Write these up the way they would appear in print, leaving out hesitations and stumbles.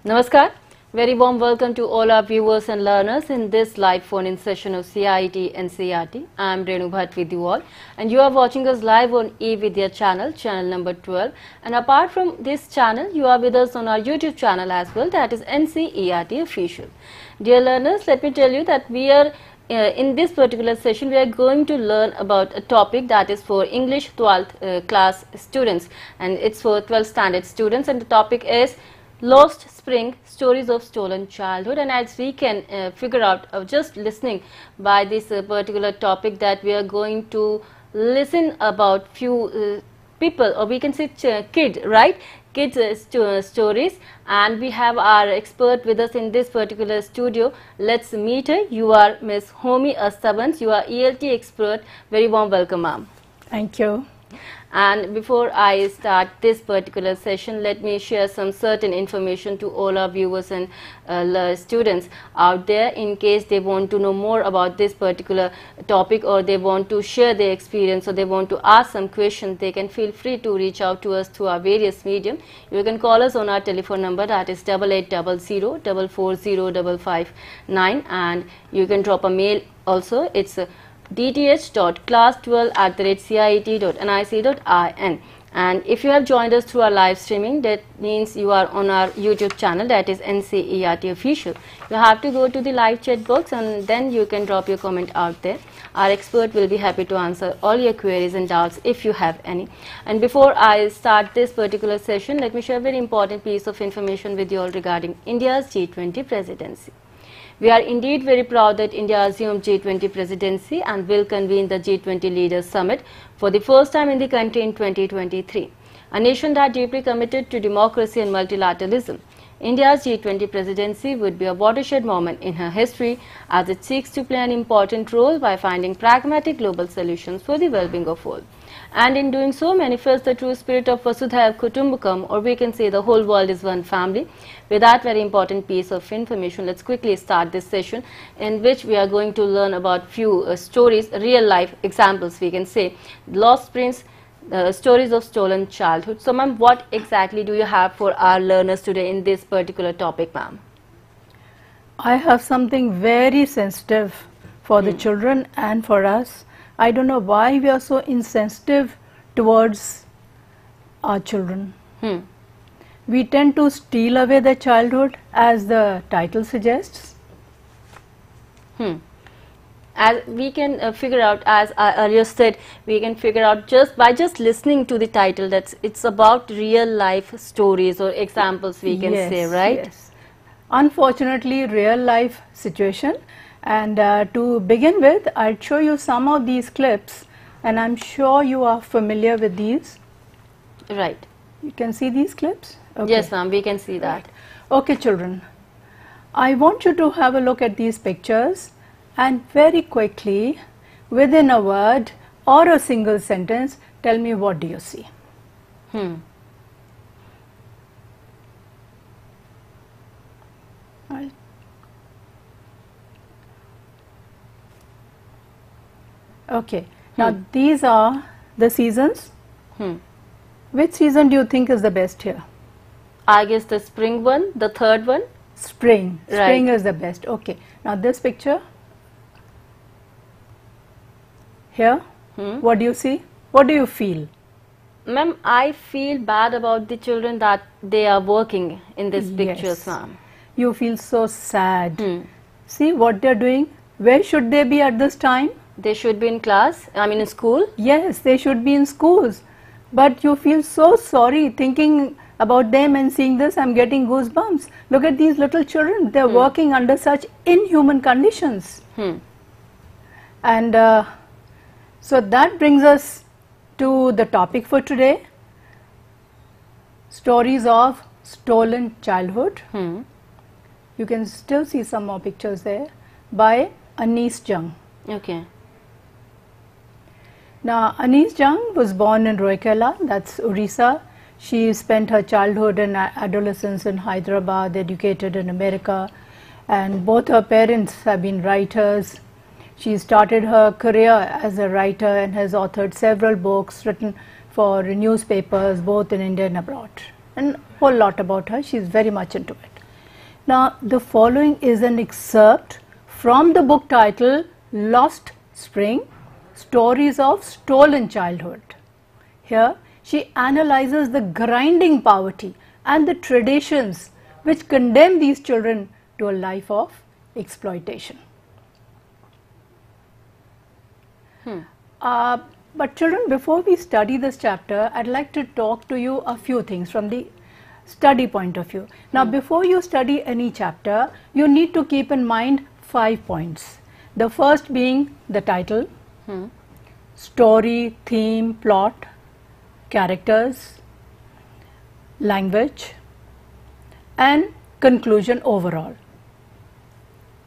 Namaskar. Very warm welcome to all our viewers and learners in this live phone-in session of CIT NCERT. I am Renu Bhatt with you all, and you are watching us live on eVidya channel, channel number 12. And apart from this channel, you are with us on our YouTube channel as well, that is NCERT Official. Dear learners, let me tell you that we are in this particular session, we are going to learn about a topic that is for English 12th class students, and it's for 12th standard students, and the topic is Lost Spring, Stories of Stolen Childhood. And as we can figure out just listening by this particular topic, that we are going to listen about few people, or we can say kid, right? Kids stories, and we have our expert with us in this particular studio. Let's meet her. You are Miss Homi Astabans. You are ELT expert. Very warm welcome, ma'am. Thank you. And before I start this particular session, let me share some certain information to all our viewers and students out there, in case they want to know more about this particular topic, or they want to share their experience, or they want to ask some questions. They can feel free to reach out to us through our various medium. You can call us on our telephone number, that is 8800 440 559, and you can drop a mail also. It's dth.class12@cit.nic.in. And if you have joined us through our live streaming, that means you are on our YouTube channel, that is NCERT Official. You have to go to the live chat box, and then you can drop your comment out there. Our expert will be happy to answer all your queries and doubts if you have any. And before I start this particular session, let me share a very important piece of information with you all regarding India's G20 presidency. We are indeed very proud that India assumed G20 presidency and will convene the G20 Leaders Summit for the first time in the country in 2023. A nation that deeply committed to democracy and multilateralism, India's G20 presidency would be a watershed moment in her history, as it seeks to play an important role by finding pragmatic global solutions for the well-being of all. And in doing so, manifests the true spirit of Vasudhaiva Kutumbakam, or we can say the whole world is one family. With that very important piece of information, let's quickly start this session, in which we are going to learn about few stories, real life examples, we can say, Lost Springs, stories of stolen childhood. So ma'am, what exactly do you have for our learners today in this particular topic, ma'am? I have something very sensitive for the children and for us. I don't know why we are so insensitive towards our children. We tend to steal away their childhood, as the title suggests. As we can figure out, as I earlier said, we can figure out just by listening to the title that it's about real life stories or examples, we can say, right? Yes. Unfortunately, real life situation. And to begin with, I'll show you some of these clips, and I'm sure you are familiar with these. Right. You can see these clips? Okay. Yes, ma'am, we can see that. Okay, children. I want you to have a look at these pictures, and very quickly, within a word or a single sentence, tell me, what do you see? Okay, now these are the seasons. Which season do you think is the best here? I guess the spring one, the third one. Spring. Right. Spring is the best. Okay, now this picture here, what do you see? What do you feel? Ma'am, I feel bad about the children that they are working in this pictures, ma'am. You feel so sad. See what they're doing? Where should they be at this time? They should be in class, I mean in school. Yes, they should be in schools. But you feel so sorry thinking about them and seeing this. I'm getting goosebumps. Look at these little children. They're working under such inhuman conditions. And so that brings us to the topic for today. Stories of stolen childhood. You can still see some more pictures there, by Anis Jung. Okay. Now, Anis Jung was born in Rourkela, that's Orissa. She spent her childhood and adolescence in Hyderabad, educated in America, and both her parents have been writers. She started her career as a writer and has authored several books written for newspapers both in India and abroad. And a whole lot about her, she's very much into it. Now, the following is an excerpt from the book titled Lost Spring, Stories of Stolen Childhood. Here, she analyzes the grinding poverty and the traditions which condemn these children to a life of exploitation. But children, before we study this chapter, I'd like to talk to you a few things from the study point of view. Now, before you study any chapter, you need to keep in mind 5 points. The first being the title, story, theme, plot, characters, language, and conclusion overall.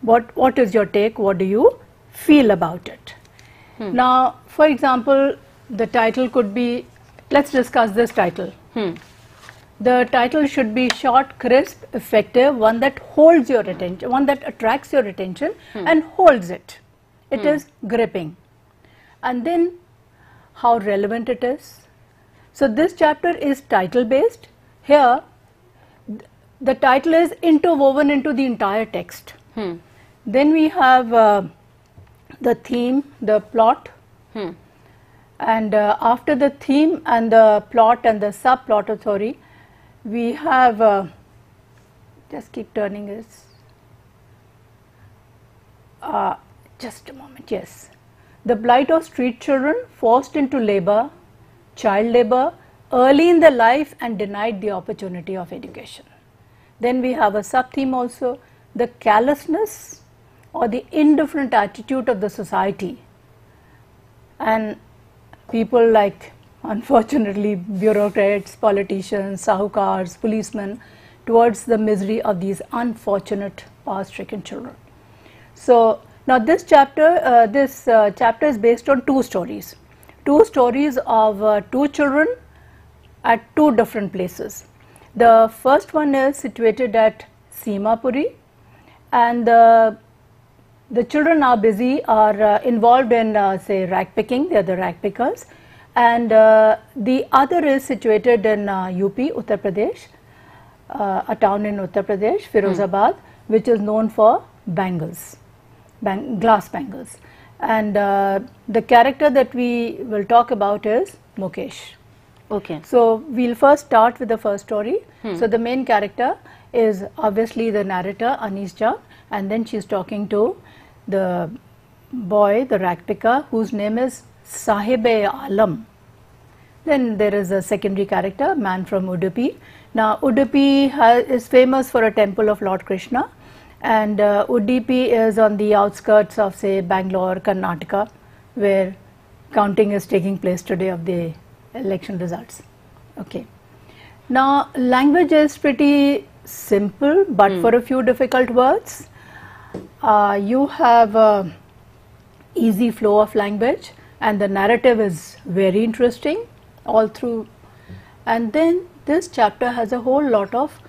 What is your take? What do you feel about it? Now, for example, the title could be, let's discuss this title. The title should be short, crisp, effective, one that holds your attention, one that attracts your attention and holds it. It is gripping. And then how relevant it is. So this chapter is title based. Here the title is interwoven into the entire text. Then we have the theme, the plot, and after the theme and the plot and the subplot, sorry, we have, just keep turning this, just a moment, yes. The plight of street children forced into labor, child labor, early in their life and denied the opportunity of education. Then we have a sub-theme also, the callousness or the indifferent attitude of the society, and people like, unfortunately, bureaucrats, politicians, sahukars, policemen, towards the misery of these unfortunate power-stricken children. So now this chapter is based on two stories of two children at two different places. The first one is situated at Simapuri, and the children are involved in say rag picking. They are the rag pickers, and the other is situated in UP, Uttar Pradesh, a town in Uttar Pradesh, Firozabad, which is known for bangles, glass bangles. And the character that we will talk about is Mukesh. Okay. So we'll first start with the first story. So the main character is obviously the narrator, Anisja, and then she's talking to the boy, the rag picker, whose name is Sahib-e-Alam. Then there is a secondary character, man from Udupi. Now Udupi is famous for a temple of Lord Krishna, and Udupi is on the outskirts of, say, Bangalore, Karnataka, where counting is taking place today of the election results. Okay. Now language is pretty simple, but for a few difficult words, you have easy flow of language, and the narrative is very interesting all through. And then this chapter has a whole lot of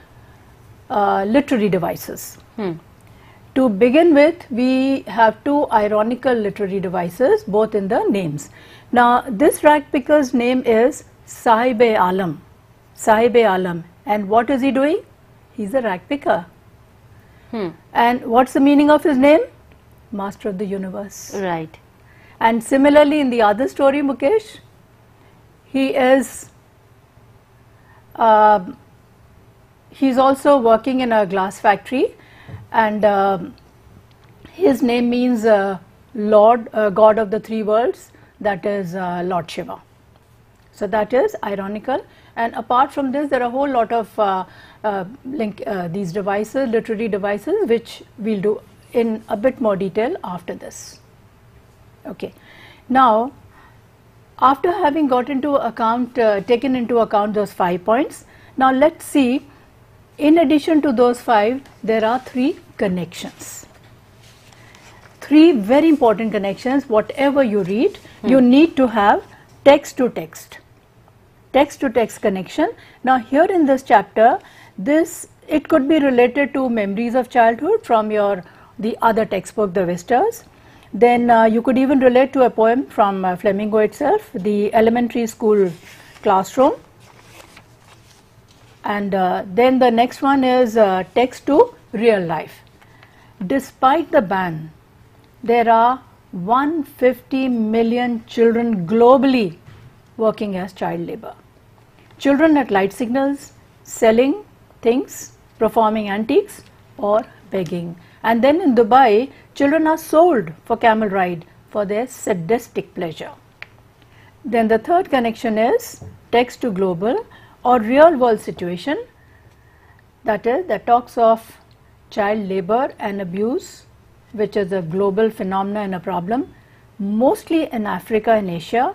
literary devices. To begin with, we have two ironical literary devices, both in the names. Now this rag picker's name is Sahib-e-Alam. Sahib-e-Alam. And what is he doing? He's a rag picker. And what's the meaning of his name? Master of the universe. Right. And similarly in the other story, Mukesh, he is he's also working in a glass factory, and his name means Lord, God of the three worlds, that is Lord Shiva. So that is ironical. And apart from this, there are a whole lot of these devices, literary devices, which we'll do in a bit more detail after this. Okay. Now, after having got into account, taken into account those 5 points, now let's see, in addition to those 5, there are 3 connections. 3 very important connections. Whatever you read, you need to have text to text connection. Now here in this chapter, it could be related to memories of childhood from the other textbook, the Vistas. Then you could even relate to a poem from Flamingo itself, the elementary school classroom. And then the next one is text to real life. Despite the ban, there are 150 million children globally working as child labor. Children at light signals, selling things, performing antiques or begging. And then in Dubai, children are sold for camel ride for their sadistic pleasure. Then the third connection is text to global or real world situation, that is, that talks of child labor and abuse, which is a global phenomenon and a problem, mostly in Africa and Asia,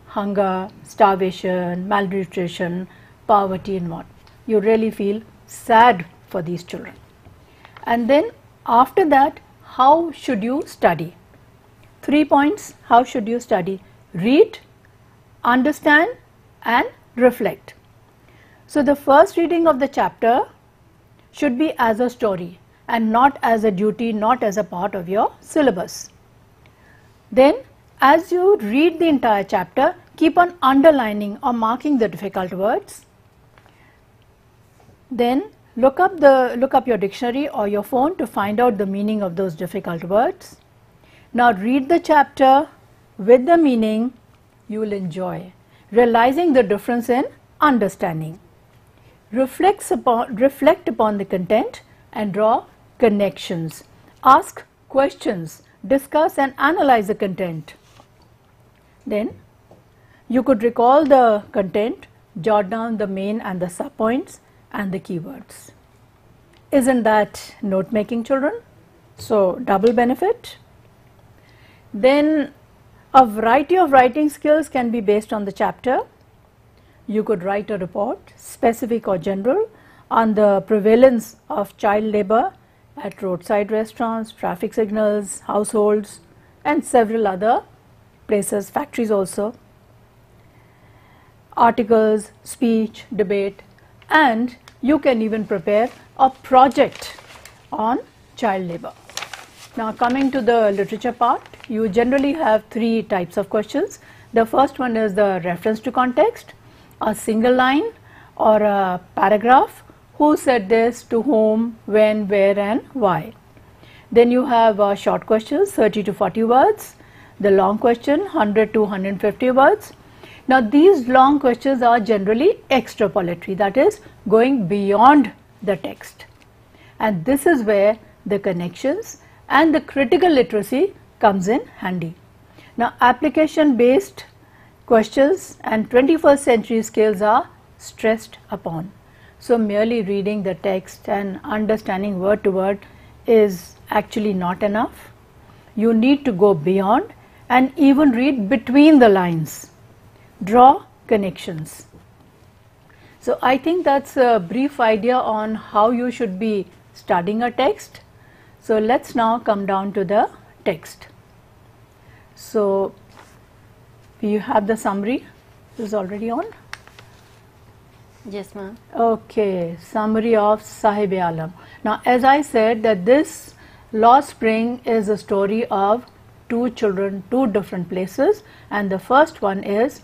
hunger, starvation, malnutrition, poverty and what. You really feel sad for these children. And then after that, how should you study? 3 points, how should you study? Read, understand and reflect. So the first reading of the chapter should be as a story and not as a duty, not as a part of your syllabus. Then as you read the entire chapter, keep on underlining or marking the difficult words. Then look up your dictionary or your phone to find out the meaning of those difficult words. Now read the chapter with the meaning. You will enjoy realizing the difference in understanding. Reflect upon the content and draw connections. Ask questions, discuss and analyze the content. Then you could recall the content, jot down the main and the sub points and the keywords. Isn't that note making, children? So double benefit. Then a variety of writing skills can be based on the chapter. You could write a report, specific or general, on the prevalence of child labor at roadside restaurants, traffic signals, households and several other places, factories also. Articles, speech, debate, and you can even prepare a project on child labor. Now coming to the literature part, you generally have 3 types of questions. The first one is the reference to context, a single line or a paragraph, who said this, to whom, when, where and why. Then you have short questions, 30 to 40 words, the long question, 100 to 150 words. Now these long questions are generally extrapolatory, that is going beyond the text, and this is where the connections and the critical literacy comes in handy. Now application based questions and 21st century skills are stressed upon. So merely reading the text and understanding word to word is actually not enough. You need to go beyond and even read between the lines. Draw connections. So I think that's a brief idea on how you should be studying a text. So let's now come down to the text. So you have the summary. This is already on. Yes, ma'am. Okay, summary of Sahib-e-Alam. Now as I said that this Lost Spring is a story of 2 children, 2 different places, and the first one is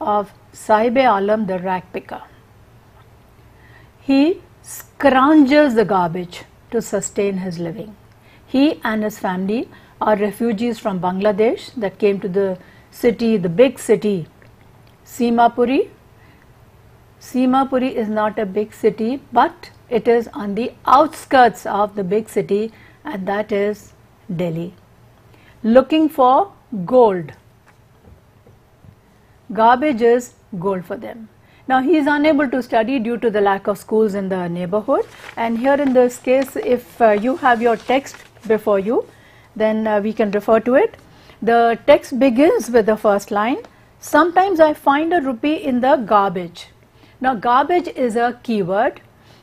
of Sahib-e-Alam, the rag picker. He scrounges the garbage to sustain his living. He and his family are refugees from Bangladesh that came to the city, the big city, Simapuri. Simapuri is not a big city, but it is on the outskirts of the big city, and that is Delhi. Looking for gold. Garbage is gold for them. Now he is unable to study due to the lack of schools in the neighborhood, and here in this case, if you have your text before you, then we can refer to it. The text begins with the first line. Sometimes I find a rupee in the garbage. Now garbage is a keyword,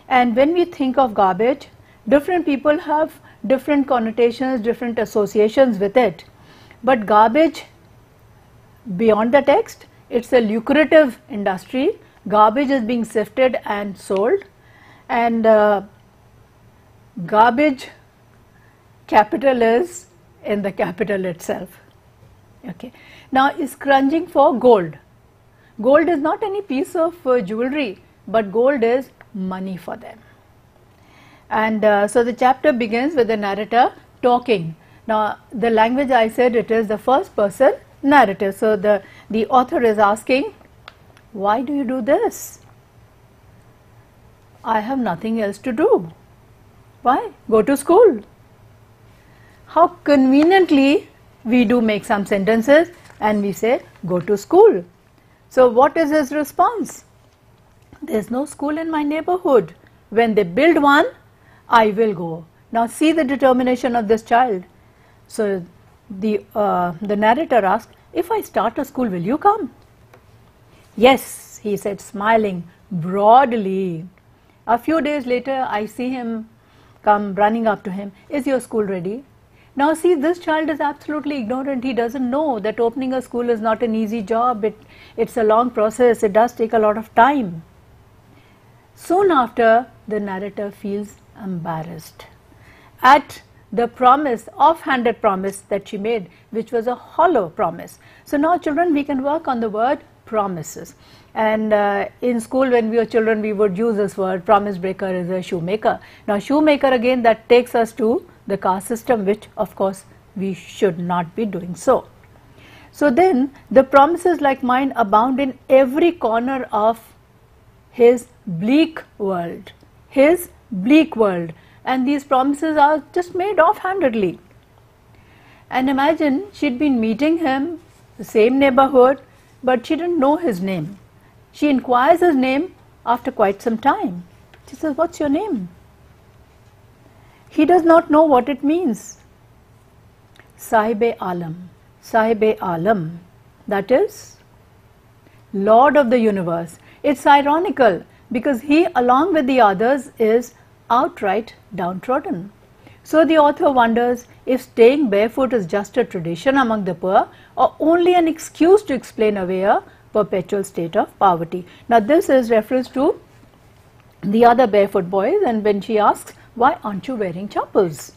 and when we think of garbage, different people have different connotations, different associations with it. But garbage, beyond the text, it's a lucrative industry. Garbage is being sifted and sold, and garbage capital is in the capital itself. Okay. Now is scrounging for gold. Gold is not any piece of jewelry, but gold is money for them. And so the chapter begins with the narrator talking. Now the language, I said, it is the first person narrative. So the author is asking, why do you do this? I have nothing else to do. Why? Go to school. How conveniently we do make some sentences and we say, go to school. So what is his response? There's no school in my neighborhood. When they build one, I will go. Now see the determination of this child. So the narrator asked, if I start a school, will you come? Yes, he said, smiling broadly. A few days later, I see him come running up to him. Is your school ready? Now see, this child is absolutely ignorant. He doesn't know that opening a school is not an easy job. It's a long process. It does take a lot of time. Soon after, the narrator feels embarrassed at the promise, offhanded promise that she made, which was a hollow promise. So now children, we can work on the word promises. And in school when we were children, we would use this word, promise breaker is a shoemaker. Now shoemaker, again, that takes us to the caste system, which of course we should not be doing so. So then the promises like mine abound in every corner of his bleak world, and these promises are just made offhandedly. And imagine she'd been meeting him, the same neighborhood, but she didn't know his name. She inquires his name after quite some time. She says, what's your name? He does not know what it means. Sahib-e-Alam, Sahib-e-Alam, that is Lord of the universe. It's ironical because he, along with the others, is outright downtrodden. So the author wonders if staying barefoot is just a tradition among the poor or only an excuse to explain away a perpetual state of poverty. Now this is reference to the other barefoot boys, and when she asks, why aren't you wearing chappals?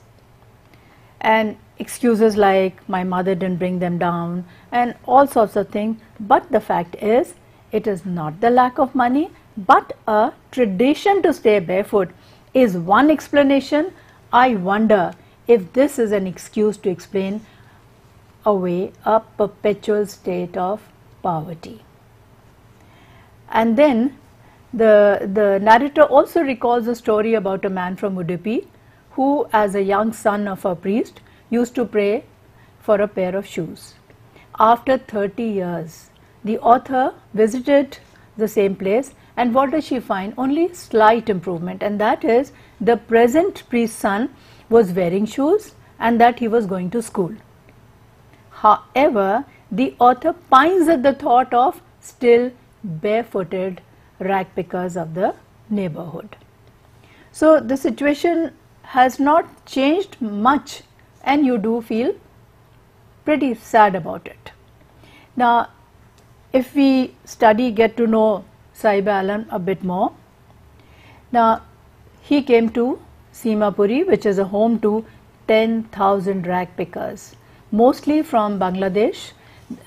And excuses like, my mother didn't bring them down, and all sorts of things. But the fact is, it is not the lack of money, but a tradition to stay barefoot is one explanation. I wonder if this is an excuse to explain away a perpetual state of poverty. And then the narrator also recalls a story about a man from Udupi who, as a young son of a priest, used to pray for a pair of shoes. After 30 years, the author visited the same place, and what does she find? Only slight improvement, and that is the present priest's son was wearing shoes and that he was going to school. However, the author pines at the thought of still barefooted rag pickers of the neighborhood. So the situation has not changed much, and you do feel pretty sad about it. Now, if we study, get to know Sahib-e-Alam a bit more. Now, he came to Simapuri, which is a home to 10,000 rag pickers, mostly from Bangladesh,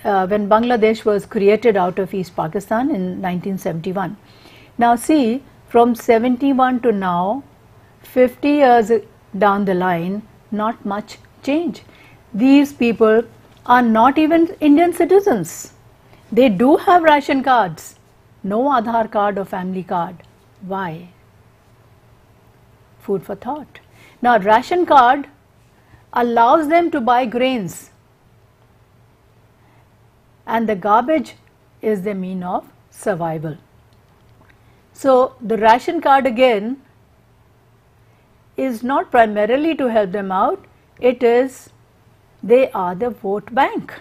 when Bangladesh was created out of East Pakistan in 1971. Now see, from 71 to now, 50 years down the line, not much change. These people are not even Indian citizens. They do have ration cards, no Aadhaar card or family card. Why? Food for thought. Now ration card allows them to buy grains, and the garbage is the mean of survival. So the ration card again is not primarily to help them out, it is, they are the vote bank.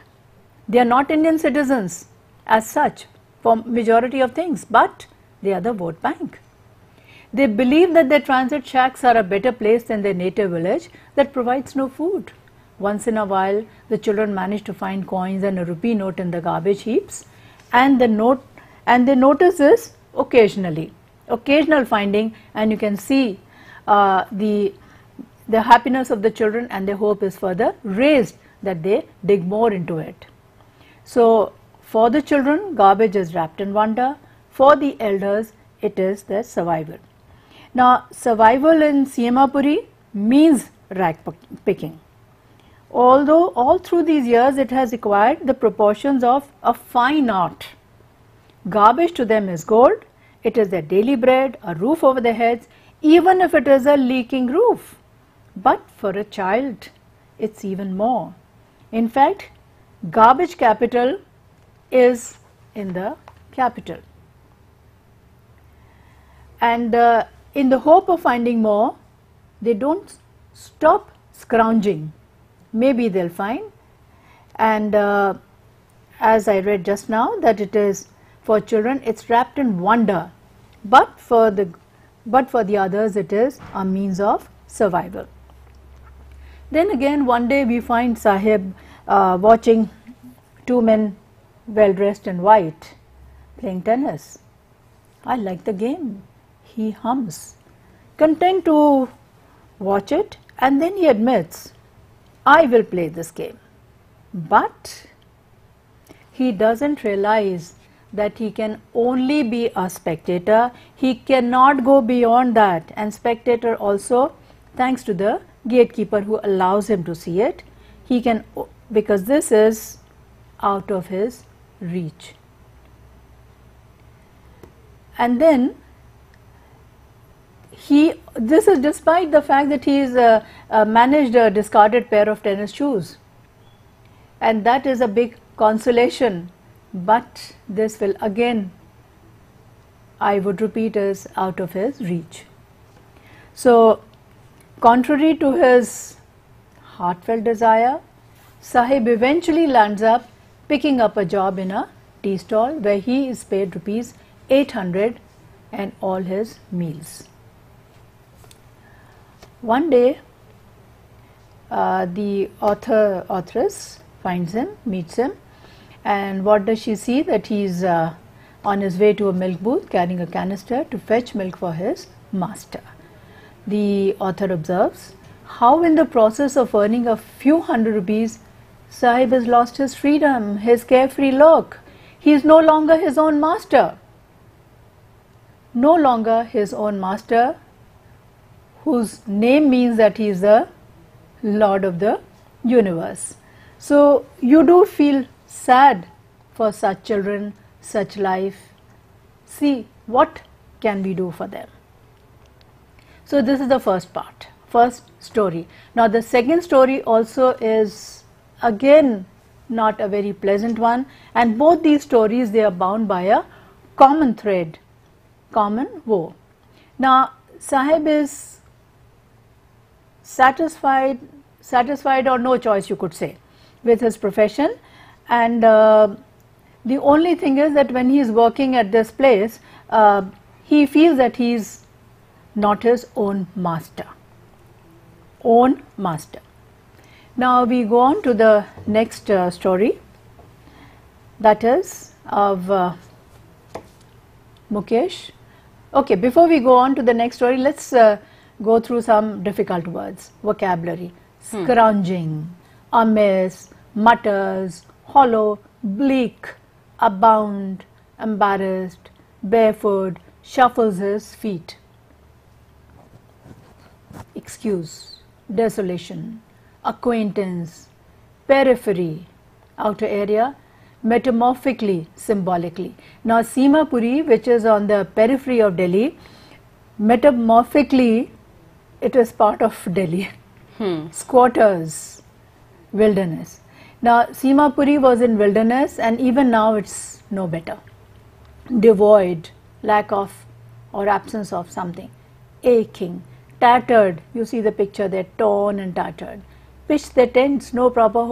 They are not Indian citizens as such for majority of things, but they are the vote bank. They believe that their transit shacks are a better place than their native village that provides no food. Once in a while, the children manage to find coins and a rupee note in the garbage heaps, and they notice this occasionally, occasional finding, and you can see the happiness of the children, and their hope is further raised that they dig more into it. So for the children, garbage is wrapped in wonder. For the elders, it is their survival. Now, survival in Siamapuri means rag picking. Although all through these years it has acquired the proportions of a fine art. Garbage to them is gold, it is their daily bread, a roof over their heads, even if it is a leaking roof. But for a child, it's even more. In fact, garbage capital is in the capital. And in the hope of finding more, they don't stop scrounging. Maybe they'll find. And as I read just now, that it is for children, it's wrapped in wonder. But for the others, it is a means of survival. Then again, one day we find Sahib watching two men well dressed in white playing tennis. I like the game. He hums, content to watch it, and then he admits, I will play this game. But he doesn't realize that he can only be a spectator. He cannot go beyond that, and spectator also, thanks to the gatekeeper who allows him to see it, he can, because this is out of his reach. And then this is despite the fact that he is managed a discarded pair of tennis shoes, and that is a big consolation. But this will again, I would repeat, is out of his reach. So contrary to his heartfelt desire, Sahib eventually lands up picking up a job in a tea stall where he is paid rupees 800 and all his meals. One day, the authoress finds him, meets him, and what does she see? That he is on his way to a milk booth carrying a canister to fetch milk for his master. The author observes how in the process of earning a few hundred rupees, Sahib has lost his freedom, his carefree look. He is no longer his own master. No longer his own master, whose name means that he is the Lord of the universe. So you do feel sad for such children, such life. See, what can we do for them? So this is the first part, first story. Now the second story also is again not a very pleasant one, and both these stories, they are bound by a common thread, common woe. Now Sahib is satisfied or no choice, you could say, with his profession, and the only thing is that when he is working at this place, he feels that he is not his own master. Now we go on to the next story, that is of Mukesh. Okay, before we go on to the next story, let's go through some difficult words, vocabulary. Scrounging, amiss, mutters, hollow, bleak, abound, embarrassed, barefoot, shuffles his feet. Excuse, desolation, acquaintance, periphery, outer area, metamorphically, symbolically. Now Siamapuri, which is on the periphery of Delhi, metamorphically it is part of Delhi. Squatters, wilderness. Now Siamapuri was in wilderness, and even now it's no better. Devoid, lack of or absence of something. Aching, tattered, you see the picture there, torn and tattered. Pitched their tents, no proper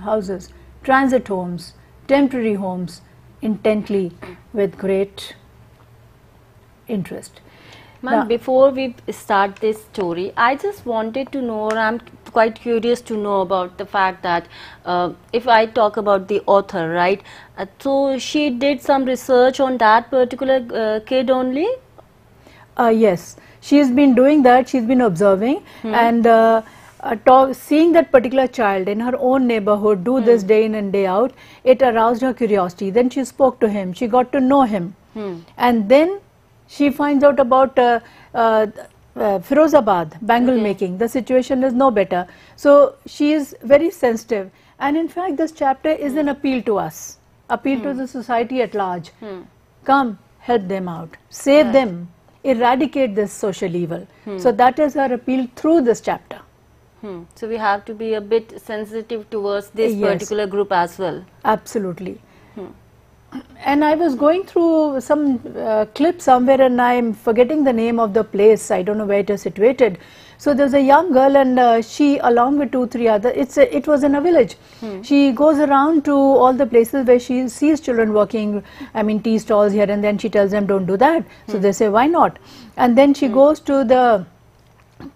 houses, transit homes, temporary homes, intently with great interest. Ma'am, before we start this story, I just wanted to know, or I'm quite curious to know about the fact that if I talk about the author, right, so she did some research on that particular kid only? Yes, she's been doing that, she's been observing and seeing that particular child in her own neighborhood do this day in and day out, it aroused her curiosity. Then she spoke to him, she got to know him, and then She finds out about Firozabad, bangle making. The situation is no better. So she is very sensitive. And in fact, this chapter is an appeal to us, appeal to the society at large. Come, help them out, save them, eradicate this social evil. So that is her appeal through this chapter. So we have to be a bit sensitive towards this particular group as well. Absolutely. And I was going through some clip somewhere, and I am forgetting the name of the place. I don't know where it is situated. So there's a young girl, and she, along with 2-3 others, it was in a village. She goes around to all the places where she sees children working, I mean tea stalls here, and then she tells them don't do that. So they say why not? And then she goes to the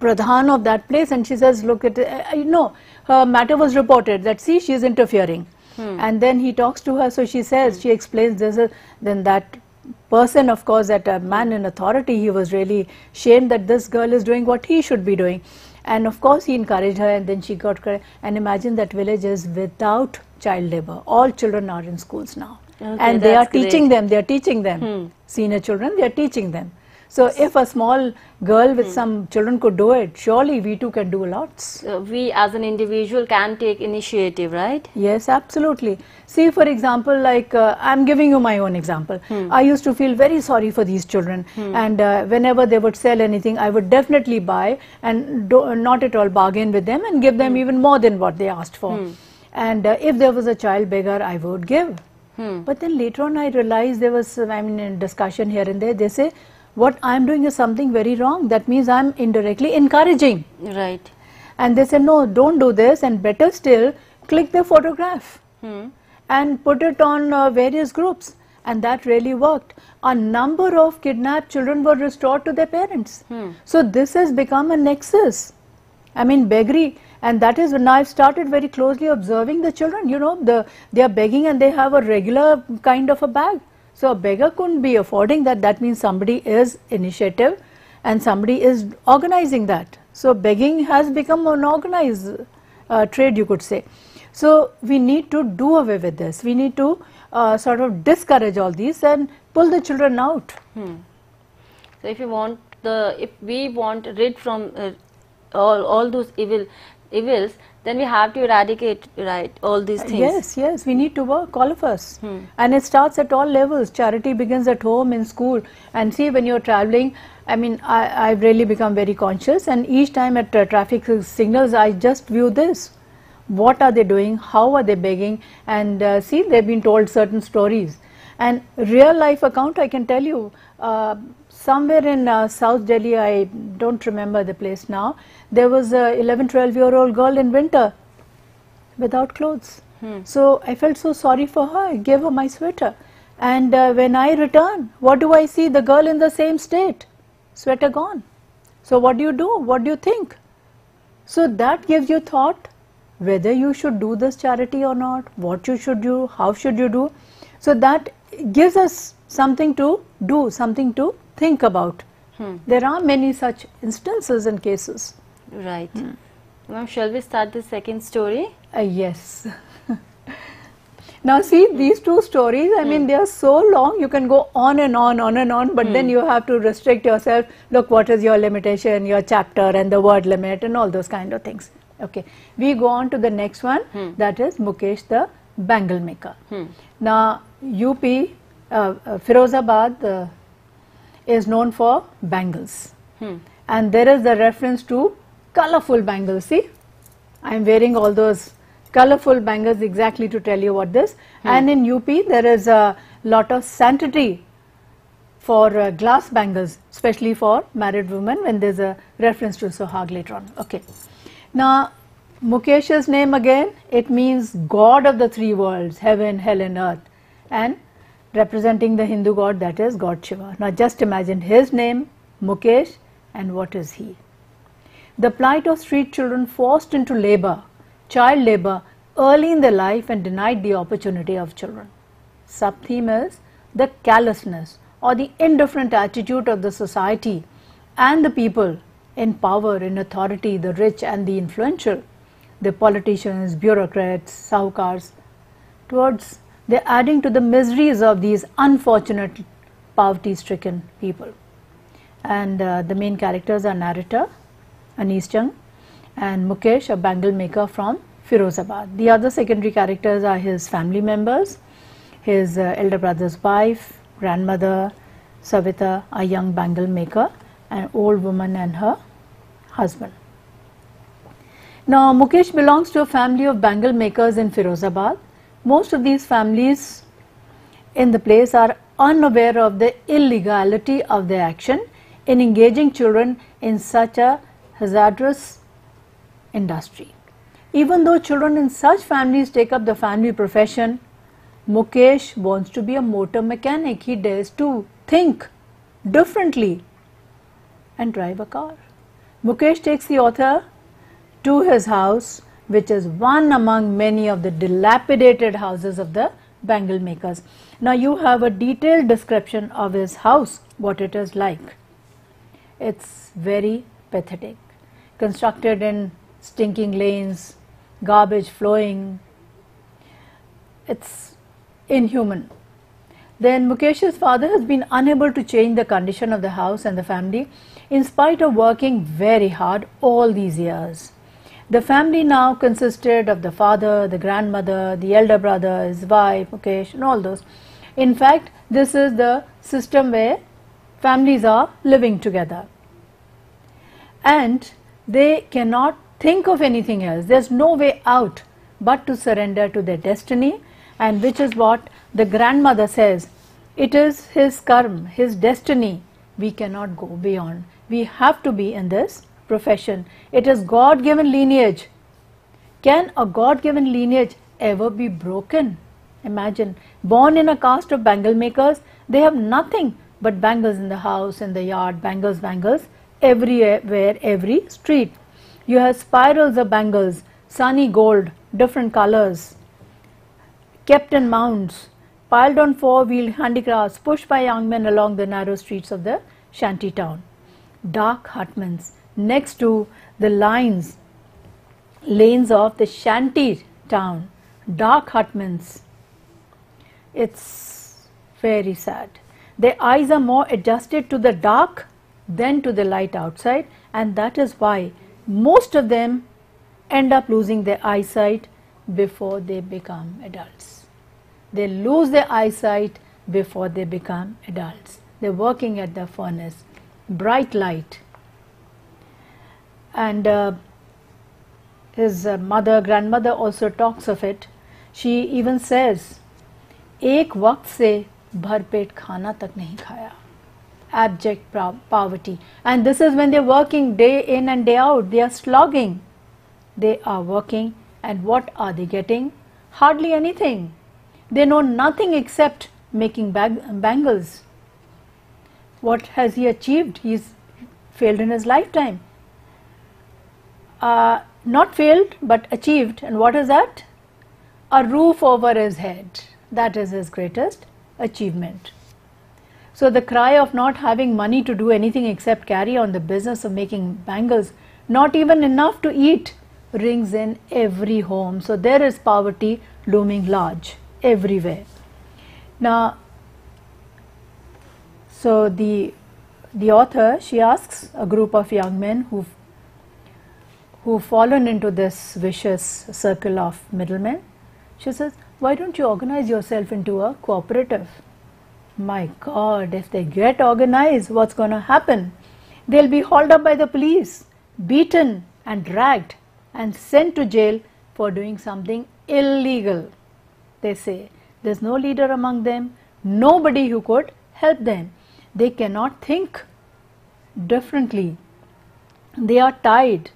Pradhan of that place, and she says, look at her matter was reported that see, she is interfering. And then he talks to her, so she says, she explains this, then that person, of course, that man in authority, he was really shamed that this girl is doing what he should be doing. And of course he encouraged her, and then she got correct. And imagine that village is without child labor. All children are in schools now. And they are teaching them, senior children, they are teaching them. So if a small girl with some children could do it, surely we too can do lots. We as an individual can take initiative, right? Yes, absolutely. See, for example, like I'm giving you my own example. I used to feel very sorry for these children, and whenever they would sell anything, I would definitely buy and not at all bargain with them and give them even more than what they asked for. And if there was a child beggar, I would give. But then later on I realized there was, I mean, in discussion here and there, they say, what I'm doing is something very wrong. That means I'm indirectly encouraging. Right. And they say, no, don't do this, and better still, click the photograph and put it on various groups. And that really worked. A number of kidnapped children were restored to their parents. So this has become a nexus. I mean, beggary. And that is when I've started very closely observing the children. You know, they are begging and they have a regular kind of a bag. So a beggar couldn't be affording that. That means somebody is initiative and somebody is organizing that. So begging has become an organized trade, you could say. So we need to do away with this. We need to sort of discourage all these and pull the children out. So if we want rid from all those evils, then we have to eradicate, right, all these things. Yes, we need to work, all of us. And it starts at all levels. Charity begins at home, in school. And see, when you're traveling, I mean, I've really become very conscious, and each time at traffic signals, I just view this. What are they doing? How are they begging? And see, they've been told certain stories. And real life account, I can tell you, somewhere in South Delhi, I don't remember the place now, there was a 11-12-year-old girl in winter without clothes. So I felt so sorry for her. I gave her my sweater. And when I return, what do I see? The girl in the same state, sweater gone. So what do you do? What do you think? So that gives you thought whether you should do this charity or not, what you should do, how should you do. So that gives us something to do, something to think about. There are many such instances and cases. Right. Ma'am, shall we start the second story? Yes. Now see, these two stories, I mean, they are so long, you can go on and on, but then you have to restrict yourself. Look, what is your limitation, your chapter and the word limit and all those kind of things. Okay, we go on to the next one, that is Mukesh the bangle maker. Now, UP, Firozabad is known for bangles. And there is the reference to colorful bangles. See, I am wearing all those colorful bangles exactly to tell you what this. And in UP, there is a lot of sanctity for glass bangles, especially for married women, when there is a reference to Sohag later on. Okay. Now, Mukesh's name again, it means God of the three worlds, heaven, hell and earth, and representing the Hindu god, that is God Shiva. Now just imagine his name, Mukesh, and what is he? The plight of street children forced into labor, child labor, early in their life and denied the opportunity of children. Sub-theme is the callousness or the indifferent attitude of the society and the people in power, in authority, the rich and the influential, the politicians, bureaucrats, sahukars, towards they're adding to the miseries of these unfortunate poverty-stricken people. And the main characters are narrator Anis Chand and Mukesh, a bangle maker from Firozabad. The other secondary characters are his family members, his elder brother's wife, grandmother, Savita, a young bangle maker, an old woman and her husband. Now Mukesh belongs to a family of bangle makers in Firozabad. Most of these families in the place are unaware of the illegality of their action in engaging children in such a hazardous industry. Even though children in such families take up the family profession, Mukesh wants to be a motor mechanic. He dares to think differently and drive a car. Mukesh takes the author to his house, which is one among many of the dilapidated houses of the bangle makers. Now you have a detailed description of his house, what it is like. It's very pathetic. Constructed in stinking lanes, garbage flowing. It's inhuman. Then Mukesh's father has been unable to change the condition of the house and the family in spite of working very hard all these years. The family now consisted of the father, the grandmother, the elder brother, his wife, Mukesh, and all those. In fact, this is the system where families are living together. And they cannot think of anything else. There's no way out but to surrender to their destiny, and which is what the grandmother says. It is his karma, his destiny. We cannot go beyond. We have to be in this profession. It is God-given lineage. Can a God-given lineage ever be broken? Imagine, born in a caste of bangle makers, they have nothing but bangles in the house, in the yard, bangles, bangles, everywhere, every street. You have spirals of bangles, sunny gold, different colors, kept in mounds, piled on four-wheeled handicrafts, pushed by young men along the narrow streets of the shanty town. Dark hutments next to the lanes of the shanty town, dark hutments. It's very sad. Their eyes are more adjusted to the dark than to the light outside, and that is why most of them end up losing their eyesight before they become adults. They lose their eyesight before they become adults. They're working at the furnace, bright light. And his grandmother also talks of it. She even says, "एक वक्त से भरपेट खाना तक नहीं खाया." Abject poverty. And this is when they're working day in and day out. They are slogging. They are working, and what are they getting? Hardly anything. They know nothing except making bangles. What has he achieved? He's failed in his lifetime. Not failed, but achieved. And what is that? A roof over his head. That is his greatest achievement. So the cry of not having money to do anything except carry on the business of making bangles, not even enough to eat, rings in every home. So there is poverty looming large everywhere. Now, so the author, she asks a group of young men who've fallen into this vicious circle of middlemen. She says, why don't you organize yourself into a cooperative? My God, if they get organized, what's going to happen? They'll be hauled up by the police, beaten and dragged and sent to jail for doing something illegal. They say there's no leader among them, nobody who could help them. They cannot think differently. They are tied.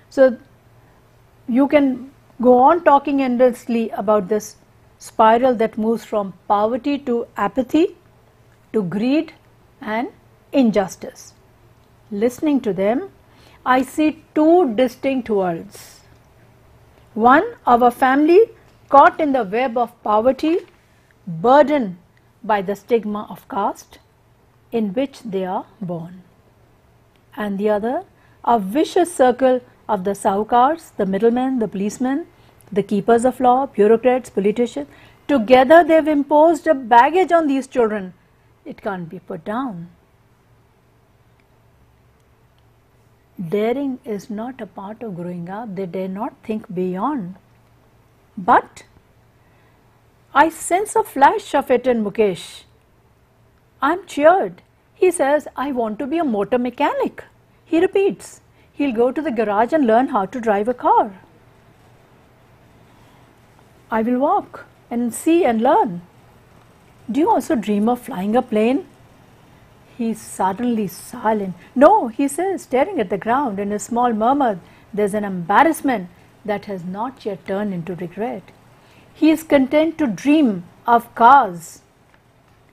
So you can go on talking endlessly about this spiral that moves from poverty to apathy, to greed and injustice. Listening to them, I see two distinct worlds. One, our family caught in the web of poverty, burdened by the stigma of caste in which they are born. And the other, a vicious circle of the sahukars, the middlemen, the policemen, the keepers of law, bureaucrats, politicians. Together they have imposed a baggage on these children it can't be put down. Daring is not a part of growing up. They dare not think beyond. But I sense a flash of it in Mukesh. I'm cheered. He says, I want to be a motor mechanic. He repeats, he'll go to the garage and learn how to drive a car. I will walk and see and learn. Do you also dream of flying a plane? He's suddenly silent. No, he says, staring at the ground in a small murmur. There's an embarrassment that has not yet turned into regret. He is content to dream of cars,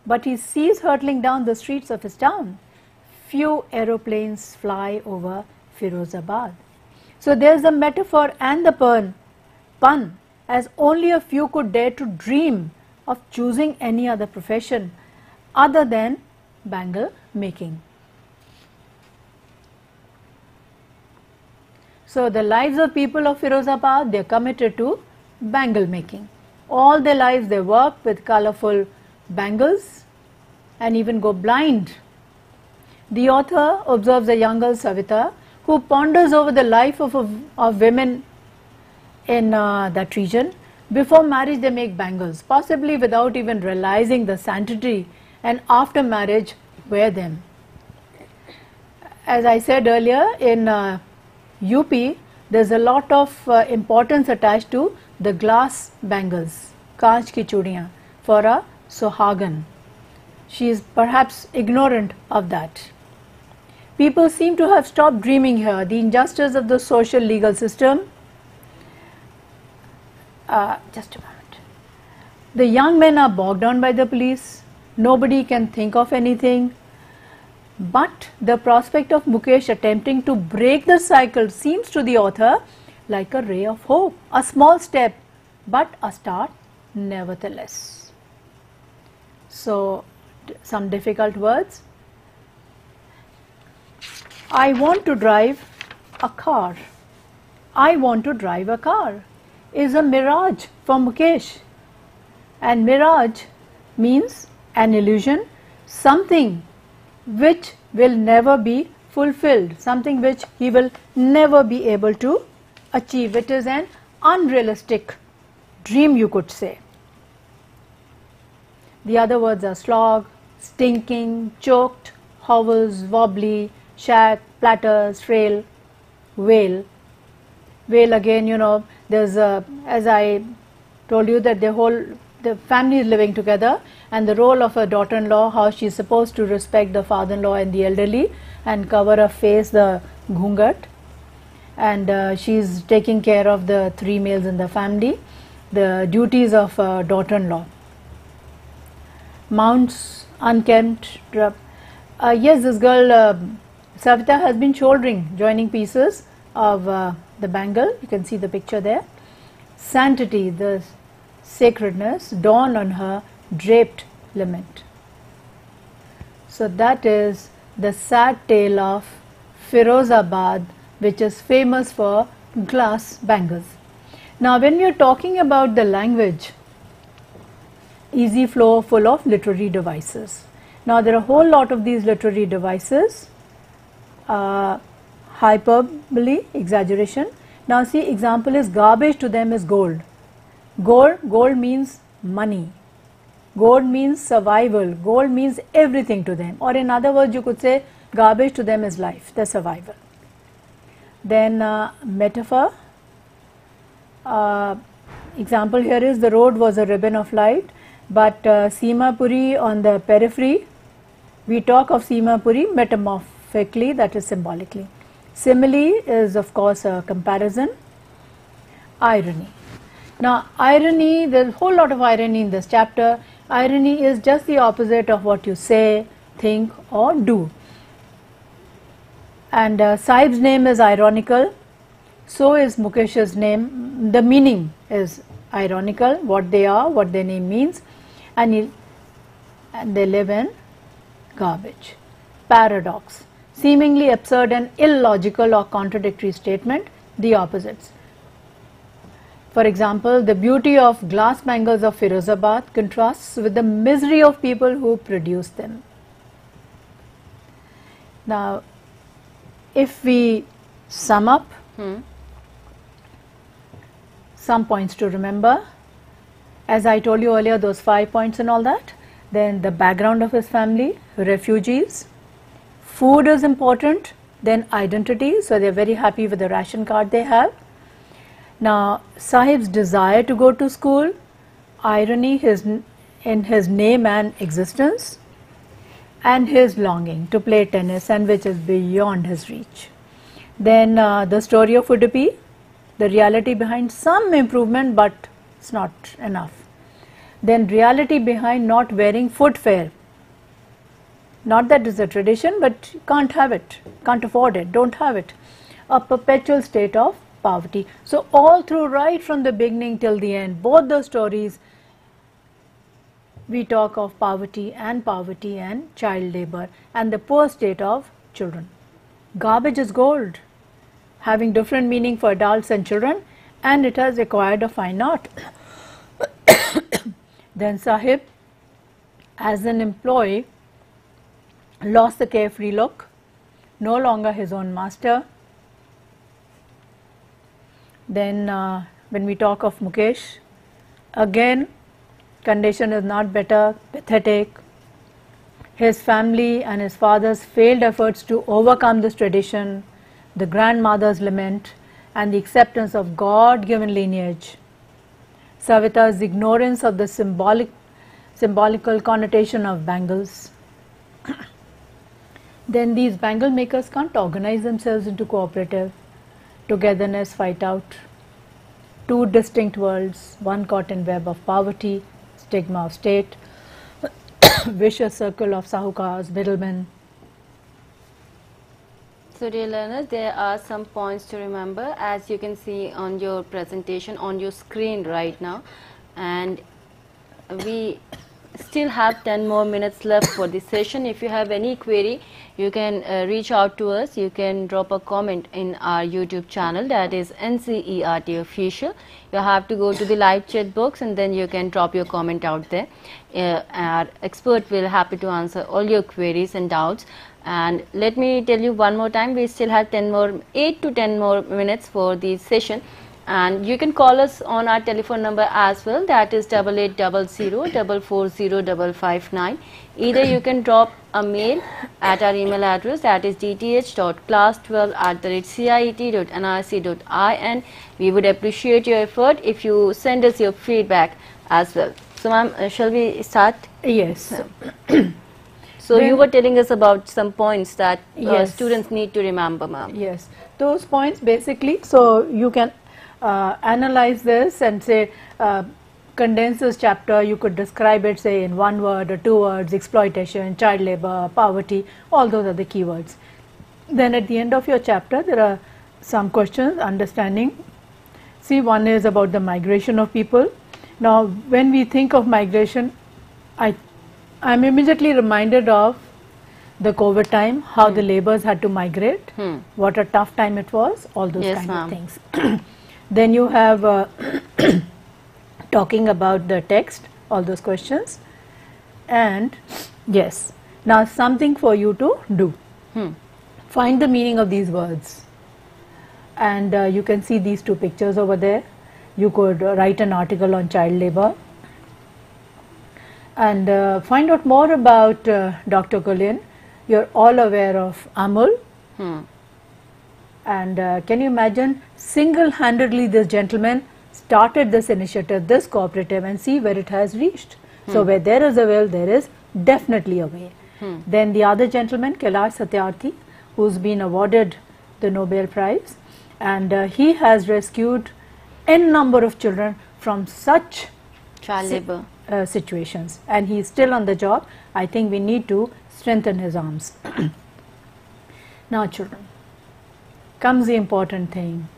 but he sees hurtling down the streets of his town. Few aeroplanes fly over Firozabad. So there's the metaphor and the pun, as only a few could dare to dream of choosing any other profession other than bangle making. So the lives of people of Firozabad, they are committed to bangle making. All their lives they work with colorful bangles and even go blind. The author observes a young girl, Savita, who ponders over the life of women in that region. Before marriage they make bangles, possibly without even realizing the sanctity, and after marriage wear them. As I said earlier, in UP there's a lot of importance attached to the glass bangles, kaanch ki chudiyan, for a sohagan. She is perhaps ignorant of that. People seem to have stopped dreaming here. The injustice of the social legal system. Just a moment. The young men are bogged down by the police. Nobody can think of anything. But the prospect of Mukesh attempting to break the cycle seems to the author like a ray of hope. A small step, but a start nevertheless. So, some difficult words. I want to drive a car. I want to drive a car is a mirage for Mukesh. And mirage means an illusion, something which will never be fulfilled, something which he will never be able to achieve. It is an unrealistic dream, you could say. The other words are slog, stinking, choked, hovels, wobbly, shack, platters, frail, wail. Wail again, you know, there's a, as I told you, that the family is living together, and the role of a daughter-in-law, how she is supposed to respect the father-in-law and the elderly and cover her face, the ghungat, and she is taking care of the three males in the family, the duties of a daughter-in-law. Mounts, unkempt, yes, this girl Savita has been shouldering joining pieces of the bangle. You can see the picture there. Sanctity, the sacredness, dawn on her draped lament. So that is the sad tale of Firozabad, which is famous for glass bangles. Now when we are talking about the language, easy flow, full of literary devices. Now there are a whole lot of these literary devices, hyperbole, exaggeration. Now see, example is garbage to them is gold. Gold means money. Gold means survival. Gold means everything to them. Or in other words, you could say garbage to them is life, the survival. Then metaphor. Example here is the road was a ribbon of light, but Seemapuri on the periphery, we talk of Seemapuri metamorphically, that is symbolically. Simile is of course a comparison. Irony. Now irony, there is a whole lot of irony in this chapter. Irony is just the opposite of what you say, think or do. And Sahib's name is ironical, so is Mukesh's name. The meaning is ironical, what they are, what their name means, and they live in garbage. Paradox, seemingly absurd and illogical or contradictory statement, the opposites. For example, the beauty of glass bangles of Firozabad contrasts with the misery of people who produce them. Now, if we sum up some points to remember, as I told you earlier, those 5 points and all that, then the background of his family, refugees, food is important, then identity, so they are very happy with the ration card they have. Now, Sahib's desire to go to school, irony in his name and existence, and his longing to play tennis, and which is beyond his reach. Then the story of Udupi, the reality behind some improvement, but it's not enough. Then reality behind not wearing footwear. Not that it's a tradition, but you can't have it, can't afford it, don't have it. A perpetual state of poverty. So all through, right from the beginning till the end, both the stories, we talk of poverty and child labor and the poor state of children. Garbage is gold, having different meaning for adults and children, and it has acquired a fine art. Then Sahib, as an employee, lost the carefree look, no longer his own master. Then when we talk of Mukesh, again condition is not better, pathetic. His family and his father's failed efforts to overcome this tradition, the grandmother's lament, and the acceptance of God-given lineage. Savita's ignorance of the symbolical connotation of bangles. Then these bangle makers can't organize themselves into cooperative. Togetherness fight out. Two distinct worlds, one caught in web of poverty, stigma of state, vicious circle of sahukars, middlemen. So dear learners, there are some points to remember, as you can see on your presentation on your screen right now, and we still have 10 more minutes left for this session. If you have any query, you can reach out to us. You can drop a comment in our YouTube channel, that is ncertofficial. You have to go to the live chat box and then you can drop your comment out there. Our expert will happy to answer all your queries and doubts. And let me tell you one more time, we still have 8 to 10 more minutes for the session. And you can call us on our telephone number as well, that is 8800440559. Either you can drop a mail at our email address, that is dth.class12@ciet.nrc.in. We would appreciate your effort if you send us your feedback as well. So ma'am, shall we start? Yes. So then, you were telling us about some points that students need to remember, ma'am. Yes, those points basically, so you can analyze this and say, condense this chapter, you could describe it say in 1 word or 2 words, exploitation, child labor, poverty, all those are the keywords. Then at the end of your chapter, there are some questions, understanding. See, one is about the migration of people. Now, when we think of migration, I'm immediately reminded of the COVID time, how the laborers had to migrate, what a tough time it was, all those kind of things. Then you have talking about the text, all those questions, and yes, now something for you to do. Find the meaning of these words, and you can see these 2 pictures over there. You could write an article on child labor and find out more about Dr. Kulin. You're all aware of Amul. And can you imagine, single-handedly this gentleman started this initiative, this cooperative, and see where it has reached. So where there is a will, there is definitely a way. Then the other gentleman, Kailash Satyarthi, who's been awarded the Nobel Prize, and he has rescued n number of children from such child labor situations, and he is still on the job. I think we need to strengthen his arms. Now children, comes the important thing.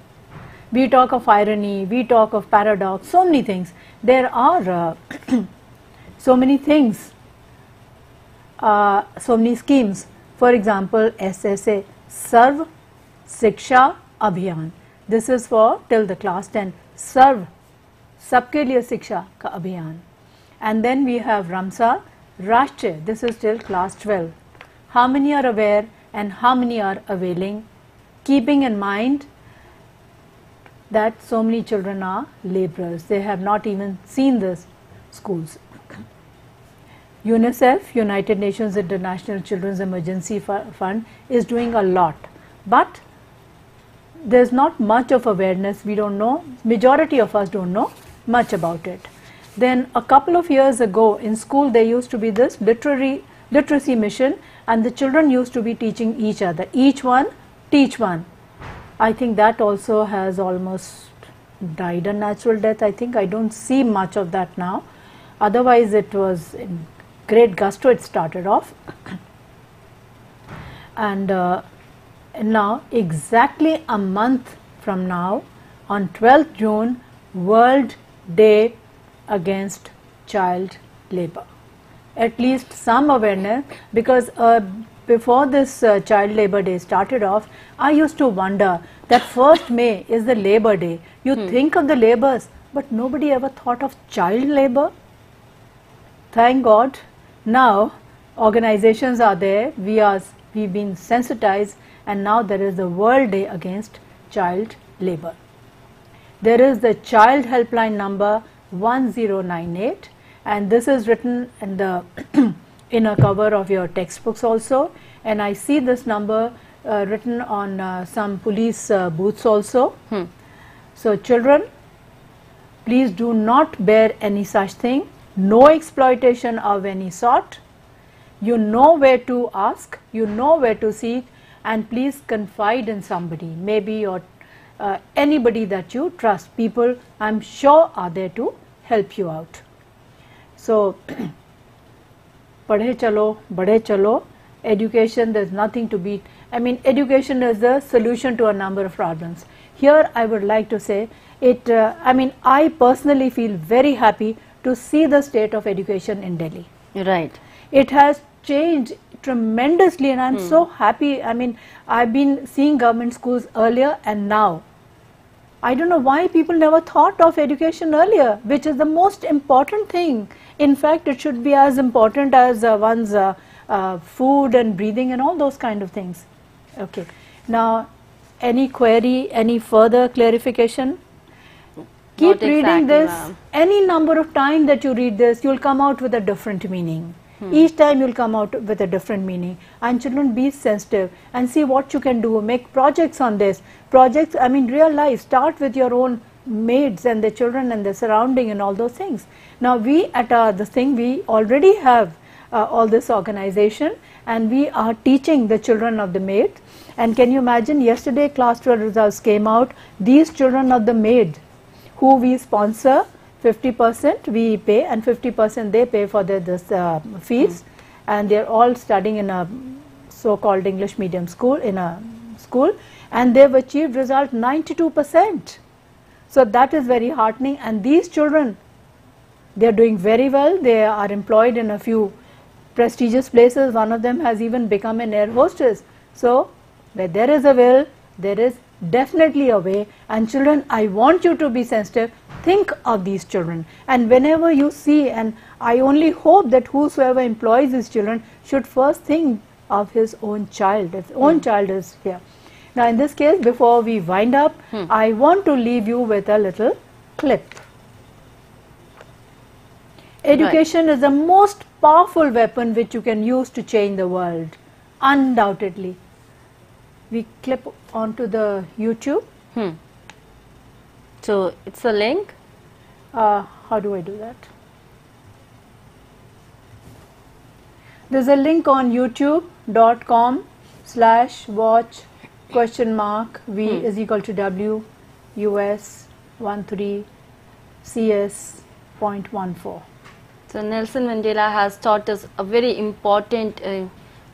We talk of irony, we talk of paradox, so many things. There are so many things, so many schemes. For example, SSA, Sarv Shiksha Abhiyan. This is for till the class 10. Sarv सबके लिए शिक्षा का अभियान. And then we have Ramsa, Rashtriya, this is till class 12. How many are aware and how many are availing? Keeping in mind that so many children are laborers. They have not even seen the schools. UNICEF, United Nations International Children's Emergency Fund, is doing a lot. But there's not much of awareness. We don't know. Majority of us don't know much about it. Then a couple of years ago in school there used to be this literacy mission, and the children used to be teaching each other. Each one teach one. I think that also has almost died a natural death. I think I don't see much of that now. Otherwise it was in great gusto it started off. And now exactly a month from now, on 12th June, World Day Against Child Labor. At least some awareness, because before this Child Labor Day started off, I used to wonder that 1st May is the Labor Day. You think of the labors, but nobody ever thought of child labor. Thank God, now organizations are there, we've been sensitized, and now there is the World Day Against Child Labor. There is the child helpline number 1098, and this is written in the inner cover of your textbooks also, and I see this number written on some police booths also. So children, please do not bear any such thing, no exploitation of any sort. You know where to ask, you know where to seek, and please confide in somebody, maybe your anybody that you trust. People, I'm sure, are there to help you out. So padhe chalo, bade chalo, education, there's nothing to beat. I mean, education is the solution to a number of problems. Here I would like to say it, I personally feel very happy to see the state of education in Delhi. Right. It has changed tremendously, and I'm so happy. I mean, I've been seeing government schools earlier and now. I don't know why people never thought of education earlier, which is the most important thing. In fact, it should be as important as one's food and breathing and all those kind of things. Okay. Now, any query, any further clarification? Keep reading this. Any number of times that you read this, you'll come out with a different meaning. Each time you'll come out with a different meaning. And children, be sensitive and see what you can do. Make projects on this. Projects, I mean, real life. Start with your own maids and the children and the surrounding and all those things. Now we at this thing, we already have all this organization, and we are teaching the children of the maids. And can you imagine, yesterday class 12 results came out. These children of the maid who we sponsor, 50% we pay and 50% they pay for this fees, and they are all studying in a so-called English medium school, and they have achieved result 92%. So that is very heartening, and these children, they are doing very well. They are employed in a few prestigious places. One of them has even become an air hostess. So where there is a will, there is definitely a way. And children, I want you to be sensitive. Think of these children, and whenever you see, and I only hope that whosoever employs these children should first think of his own child, if his own child is here. Now in this case, before we wind up, I want to leave you with a little clip. Education is the most powerful weapon which you can use to change the world, undoubtedly. We clip onto the YouTube. So it's a link. How do I do that? There's a link on youtube.com/watch?v is equal to W US 13 CS.14. So Nelson Mandela has taught us a very important,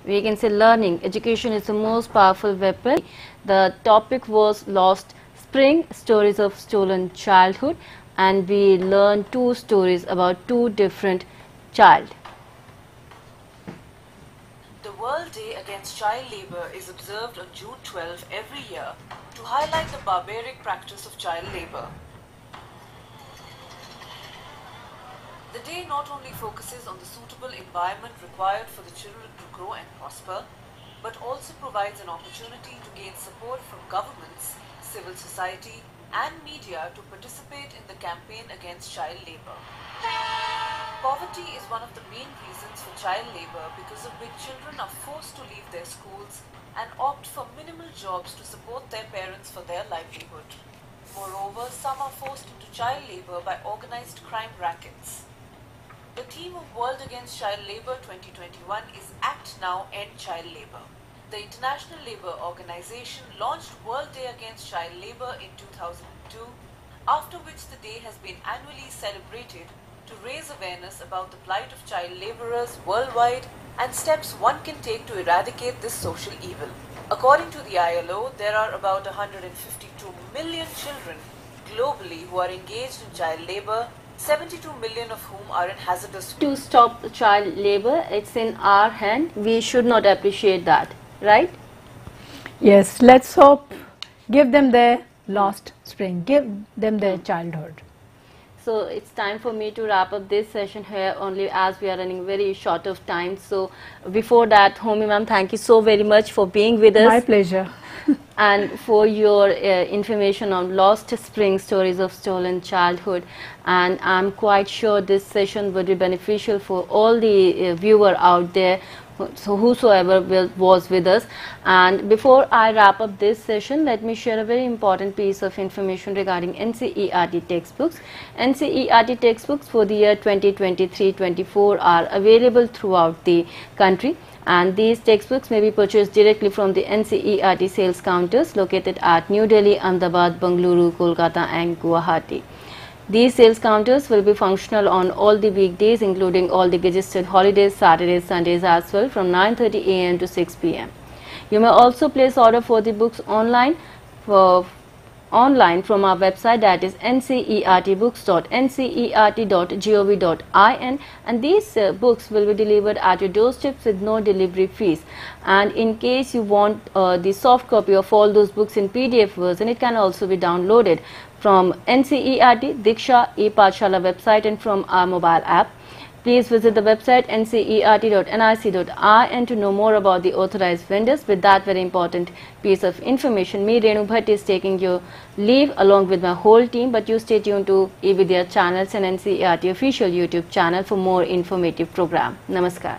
we can say, learning. Education is the most powerful weapon. The topic was Lost Spring, Stories of Stolen Childhood, and we learned 2 stories about 2 different child. The World Day Against Child Labour is observed on June 12 every year to highlight the barbaric practice of child labour. The day not only focuses on the suitable environment required for the children to grow and prosper, but also provides an opportunity to gain support from governments, civil society, and media to participate in the campaign against child labor. Poverty is one of the main reasons for child labor, because of which children are forced to leave their schools and opt for minimal jobs to support their parents for their livelihood. Moreover, some are forced into child labor by organized crime rackets. The theme of World Against Child Labor 2021 is Act Now, End Child Labor. The International Labour Organization launched World Day Against Child Labor in 2002, after which the day has been annually celebrated to raise awareness about the plight of child labourers worldwide and steps one can take to eradicate this social evil. According to the ILO, there are about 152 million children globally who are engaged in child labour, 72 million of whom are in hazardous work. To stop child labor, it's in our hand. We should not appreciate that, right? Yes, let's hope, give them their lost spring, give them their childhood. So it's time for me to wrap up this session here only, as we are running very short of time. So before that, Homi ma'am, thank you so very much for being with us. My pleasure. And for your information on lost spring, stories of stolen childhood. And I'm quite sure this session would be beneficial for all the viewer out there, so whosoever was with us. And before I wrap up this session, let me share a very important piece of information regarding NCERT textbooks. NCERT textbooks for the year 2023-24 are available throughout the country, and these textbooks may be purchased directly from the NCERT sales counters located at New Delhi, Ahmedabad, Bengaluru, Kolkata and Guwahati. These sales counters will be functional on all the weekdays, including all the registered holidays, Saturdays, Sundays as well, from 9:30 AM to 6 PM. You may also place order for the books online from our website, that is ncertbooks.ncert.gov.in, and these books will be delivered at your doorsteps with no delivery fees. And in case you want the soft copy of all those books in PDF version, it can also be downloaded from NCERT Diksha e-Pathshala website and from our mobile app. Please visit the website ncert.nic.in to know more about the authorized vendors. With that very important piece of information, me, Renu Bhatt, is taking your leave along with my whole team, but you stay tuned to eVidya channels and NCERT official YouTube channel for more informative program. Namaskar.